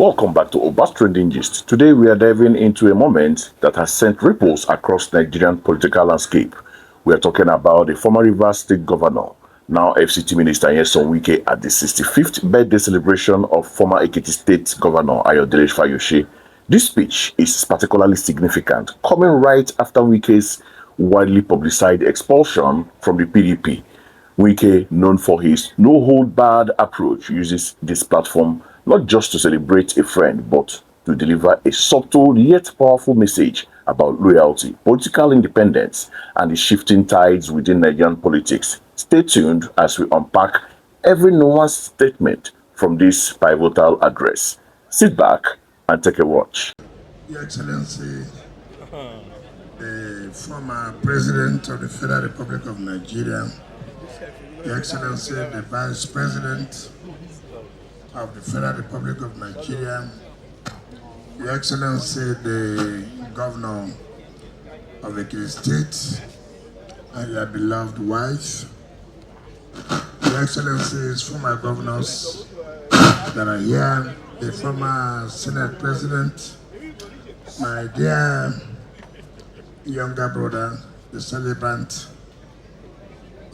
Welcome back to Obas Trending Gist. Today we are diving into a moment that has sent ripples across Nigerian political landscape. We are talking about the former Rivers State Governor, now FCT Minister Nyesom Wike, at the 65th birthday celebration of former Ekiti State Governor Ayodele Fayose. This speech is particularly significant, coming right after Wike's widely publicized expulsion from the PDP. Wike, known for his no-hold-barred approach, uses this platform not just to celebrate a friend, but to deliver a subtle yet powerful message about loyalty, political independence, and the shifting tides within Nigerian politics. Stay tuned as we unpack every nuanced statement from this pivotal address. Sit back and take a watch. Your Excellency, the former President of the Federal Republic of Nigeria, Your Excellency, the Vice President of the Federal Republic of Nigeria, Your Excellency, the Governor of Ekiti State, and your beloved wife, Your Excellencies, former governors that are here, the former Senate President, my dear younger brother, the celebrant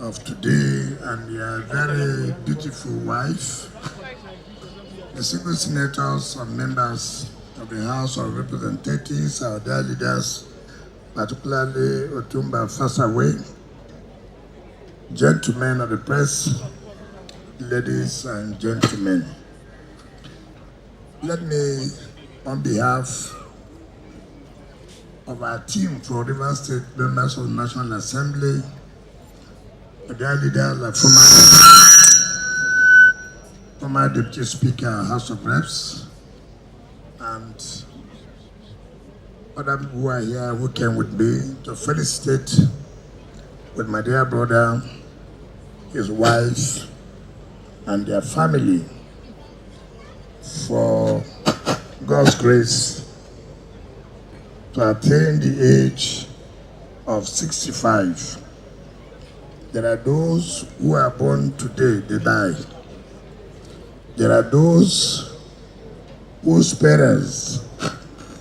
of today, and your very beautiful wife, the single senators and members of the House of Representatives, our dear leaders, particularly Otumba Fasawe, gentlemen of the press, ladies and gentlemen. Let me, on behalf of our team for Rivers State members of the National Assembly, the dear leaders like former Deputy Speaker, House of Reps, and other people who are here who came with me to felicitate with my dear brother, his wife, and their family for God's grace to attain the age of 65. There are those who are born today, they die. There are those whose parents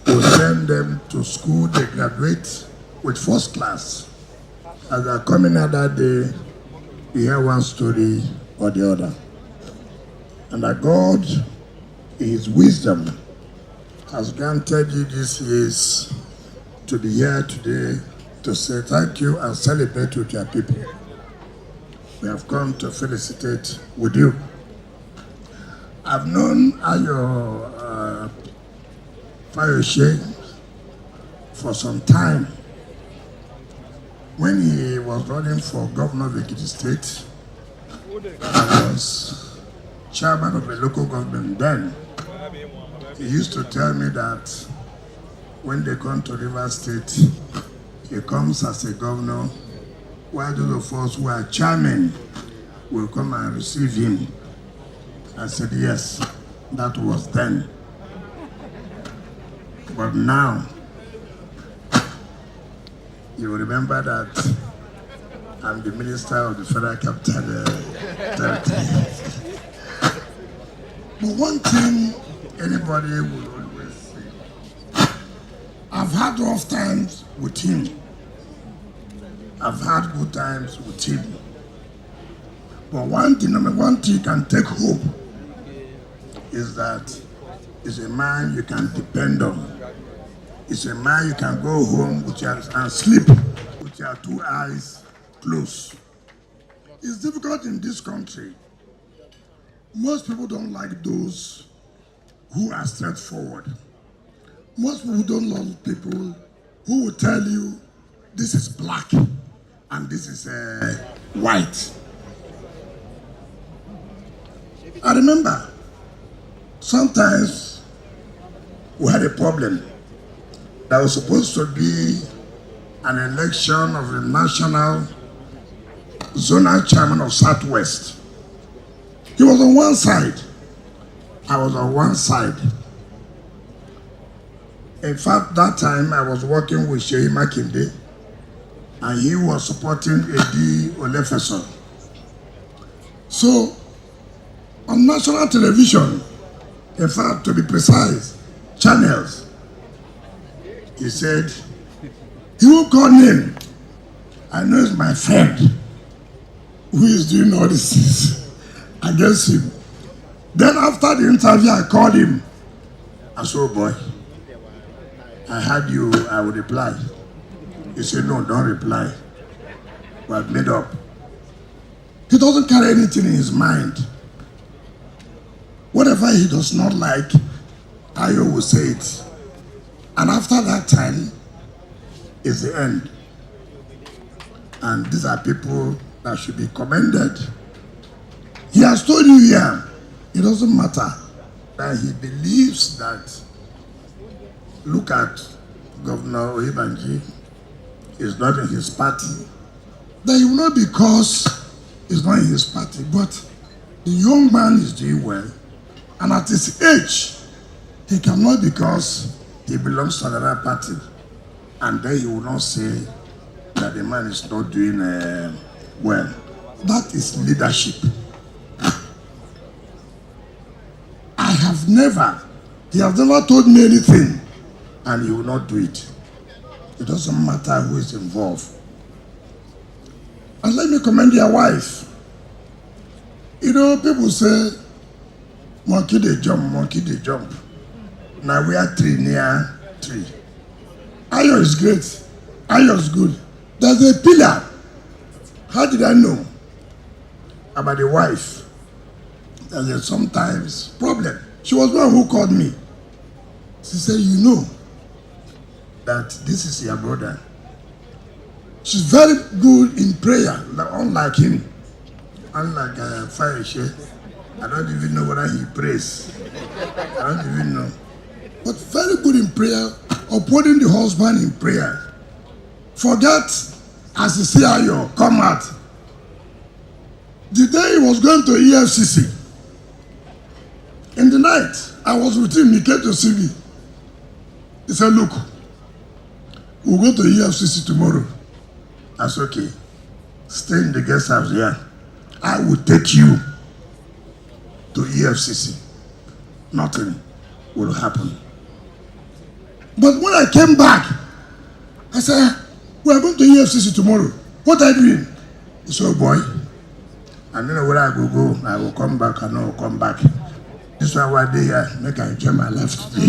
will send them to school, they graduate with first class. As they are coming out that day, you hear one story or the other. And that God, in His wisdom, has granted you these years to be here today to say thank you and celebrate with your people. We have come to felicitate with you. I've known Ayodele Fayose for some time. When he was running for governor of Ekiti State, I was chairman of the local government then. He used to tell me that when they come to Rivers State, he comes as a governor, while those of us who are chairmen will come and receive him. I said, yes, that was then. But now, you remember that I'm the Minister of the Federal Capital Territory. But one thing anybody will always say, I've had rough times with him. I've had good times with him. But one thing you can take home is that he's a man you can depend on. He's a man you can go home with and sleep with your two eyes closed. It's difficult in this country. Most people don't like those who are straightforward. Most people don't love people who will tell you this is black and this is white. I remember sometimes we had a problem. There was supposed to be an election of the national zonal chairman of Southwest. He was on one side. I was on one side. In fact, that time I was working with Sheyi Makinde, and he was supporting Ayodele Fayose. So, on national television, In fact, to be precise, channels. He said, he won't call name. I know it's my friend who is doing all these things against him. Then after the interview, I called him. I said, oh boy, I heard you, I will reply. He said, no, don't reply. We have made up. He doesn't carry anything in his mind. Whatever he does not like, Ayo will say it. And after that time, is the end. And these are people that should be commended. He has told you here, it doesn't matter that he believes that, look at Governor Oyebanji, is not in his party. That he will not because he's not in his party, but the young man is doing well. And at his age, he cannot because he belongs to another party. And then he will not say that the man is not doing well. That is leadership. He has never told me anything, and he will not do it. It doesn't matter who is involved. And let me commend your wife. You know, people say, monkey they jump, monkey they jump. Now we are tree near tree. Ayo is great. Ayo is good. There's a pillar. How did I know about the wife? There's a sometimes problem. She was one who called me. She said, you know that this is your brother. She's very good in prayer, unlike him. Unlike Fayose. I don't even know whether he prays. I don't even know. But very good in prayer, upholding the husband in prayer. Forget, as the CIO, come out. The day he was going to EFCC, in the night, I was with him, he came to see me. He said, look, we'll go to EFCC tomorrow. I said, okay, stay in the guest house here. I will take you to EFCC. Nothing will happen. But when I came back, I said, we are going to EFCC tomorrow. What are you doing? He said, oh boy, I don't know where I will go. I will come back, I know I will come back. This one one day I make I enjoy my life today.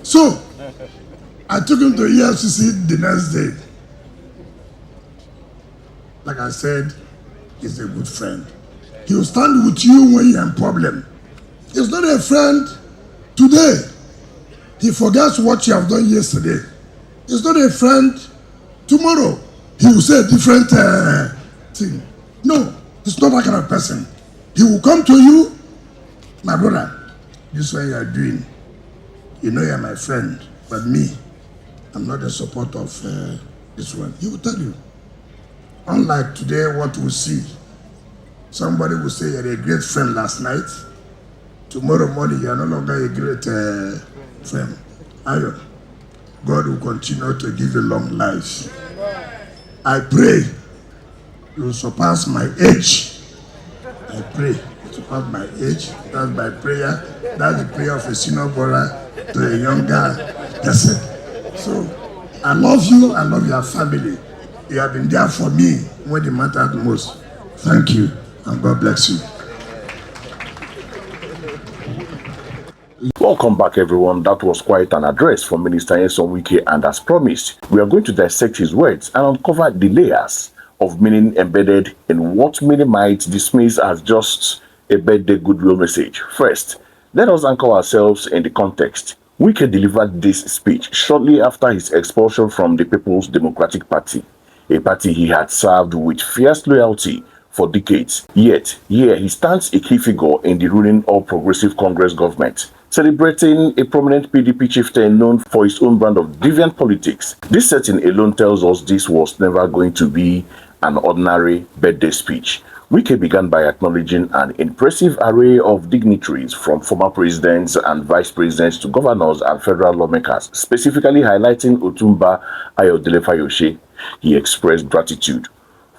So I took him to EFCC the next day. Like I said, he's a good friend. He will stand with you when you're in problem. He's not a friend today. He forgets what you have done yesterday. He's not a friend tomorrow. He will say a different thing. No, he's not that kind of person. He will come to you, my brother, this is what you are doing. You know you're my friend, but me, I'm not in support of this one. He will tell you. Unlike today, what we see, somebody will say you're a great friend last night. Tomorrow morning, you're no longer a great friend. Ayo, God will continue to give you long life. I pray you will surpass my age. I pray to surpass my age. That's my prayer. That's the prayer of a senior brother to a younger person. So, I love you. I love your family. You have been there for me when it mattered most. Thank you, and God bless you. Welcome back, everyone. That was quite an address from Minister Nyesom Wike, and as promised, we are going to dissect his words and uncover the layers of meaning embedded in what many might dismiss as just a birthday goodwill message. First, let us anchor ourselves in the context. Wike delivered this speech shortly after his expulsion from the People's Democratic Party, a party he had served with fierce loyalty for decades. Yet, here he stands a key figure in the ruling All Progressive Congress government, celebrating a prominent PDP chieftain known for his own brand of deviant politics. This setting alone tells us this was never going to be an ordinary birthday speech. Wike began by acknowledging an impressive array of dignitaries, from former presidents and vice presidents to governors and federal lawmakers, specifically highlighting Otumba Ayodele Fayose. He expressed gratitude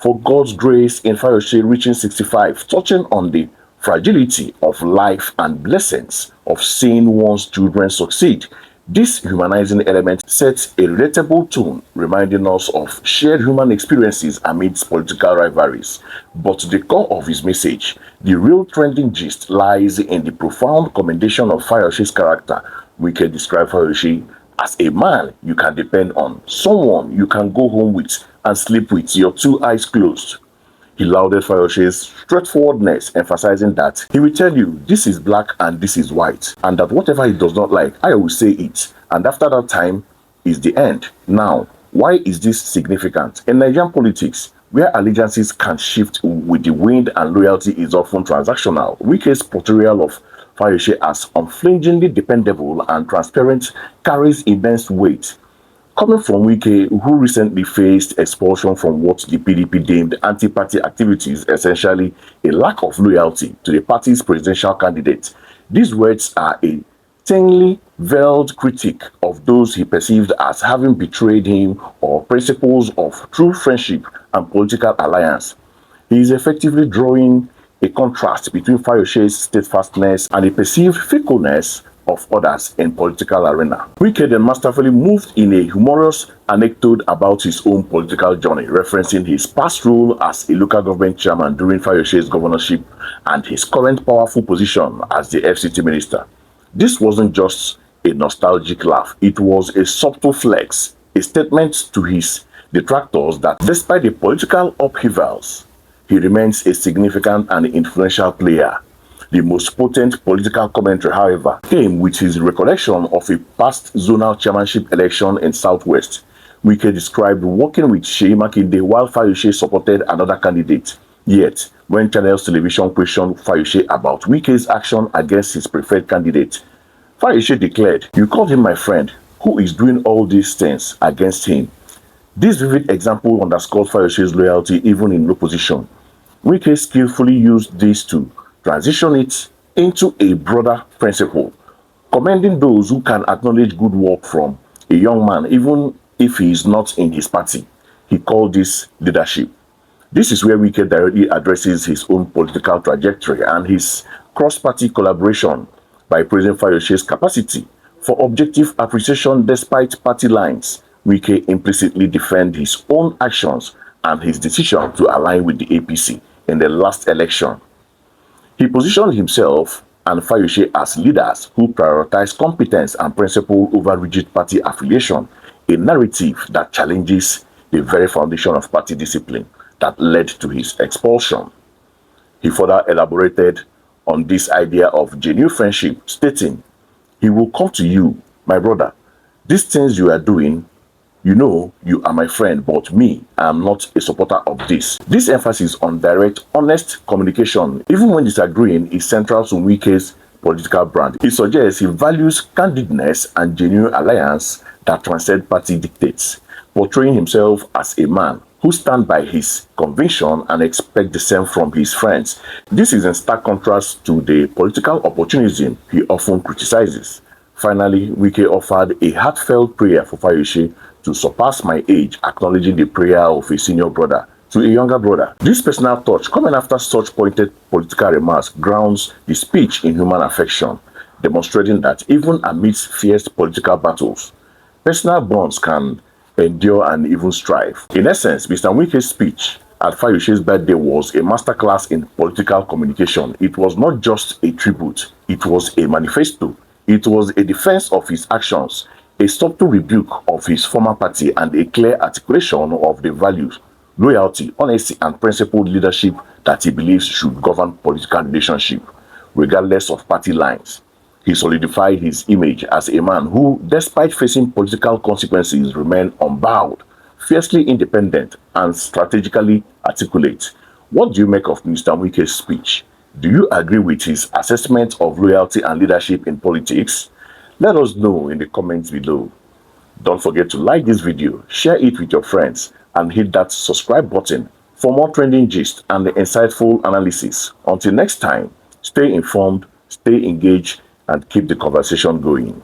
for God's grace in Fayose reaching 65, touching on the fragility of life and blessings of seeing one's children succeed. This humanizing element sets a relatable tone, reminding us of shared human experiences amidst political rivalries. But the core of his message, the real trending gist, lies in the profound commendation of Fayose's character. Wike described Fayose as a man you can depend on, someone you can go home with and sleep with your two eyes closed. He lauded Fayose's straightforwardness, emphasizing that he will tell you this is black and this is white, and that whatever he does not like, I will say it, and after that time is the end. Now, why is this significant? In Nigerian politics, where allegiances can shift with the wind and loyalty is often transactional, Wike's portrayal of Fayose as unflinchingly dependable and transparent carries immense weight. Coming from Wike, who recently faced expulsion from what the PDP deemed anti-party activities, essentially a lack of loyalty to the party's presidential candidate, these words are a thinly veiled critique of those he perceived as having betrayed him or principles of true friendship and political alliance. He is effectively drawing a contrast between Fayose's steadfastness and the perceived fickleness of others in political arena. Wike then masterfully moved in a humorous anecdote about his own political journey, referencing his past role as a local government chairman during Fayose's governorship and his current powerful position as the FCT minister. This wasn't just a nostalgic laugh, it was a subtle flex, a statement to his detractors that despite the political upheavals, he remains a significant and influential player. The most potent political commentary, however, came with his recollection of a past zonal chairmanship election in Southwest. Wike described working with Seyi Makinde while Fayose supported another candidate. Yet, when Channels Television questioned Fayose about Wike's action against his preferred candidate, Fayose declared, "You called him my friend. Who is doing all these things against him?" This vivid example underscored Fayose's loyalty even in opposition. Wike skillfully used this to transition it into a broader principle, commending those who can acknowledge good work from a young man even if he is not in his party. He called this leadership. This is where Wike directly addresses his own political trajectory and his cross-party collaboration by praising Fayose's capacity for objective appreciation despite party lines. Wike implicitly defends his own actions and his decision to align with the APC in the last election. He positioned himself and Fayose as leaders who prioritize competence and principle over rigid party affiliation, a narrative that challenges the very foundation of party discipline that led to his expulsion. He further elaborated on this idea of genuine friendship, stating, "He will come to you, my brother. These things you are doing, you know you are my friend, but me, I am not a supporter of this." This emphasis on direct, honest communication, even when disagreeing, is central to Wike's political brand. It suggests he values candidness and genuine alliance that transcend party dictates, portraying himself as a man who stands by his conviction and expects the same from his friends. This is in stark contrast to the political opportunism he often criticizes. Finally, Wike offered a heartfelt prayer for Fayose to surpass my age, acknowledging the prayer of a senior brother to a younger brother. This personal touch, coming after such pointed political remarks, grounds the speech in human affection, demonstrating that even amidst fierce political battles, personal bonds can endure and even strive. In essence, Mr. Wike's speech at Fayose's birthday was a masterclass in political communication. It was not just a tribute, it was a manifesto. It was a defense of his actions, a subtle rebuke of his former party, and a clear articulation of the values, loyalty, honesty, and principled leadership that he believes should govern political relationship, regardless of party lines. He solidified his image as a man who, despite facing political consequences, remained unbowed, fiercely independent, and strategically articulate. What do you make of Mr. Wike's speech? Do you agree with his assessment of loyalty and leadership in politics? Let us know in the comments below. Don't forget to like this video, share it with your friends, and hit that subscribe button for more trending gist and insightful analysis. Until next time, stay informed, stay engaged, and keep the conversation going.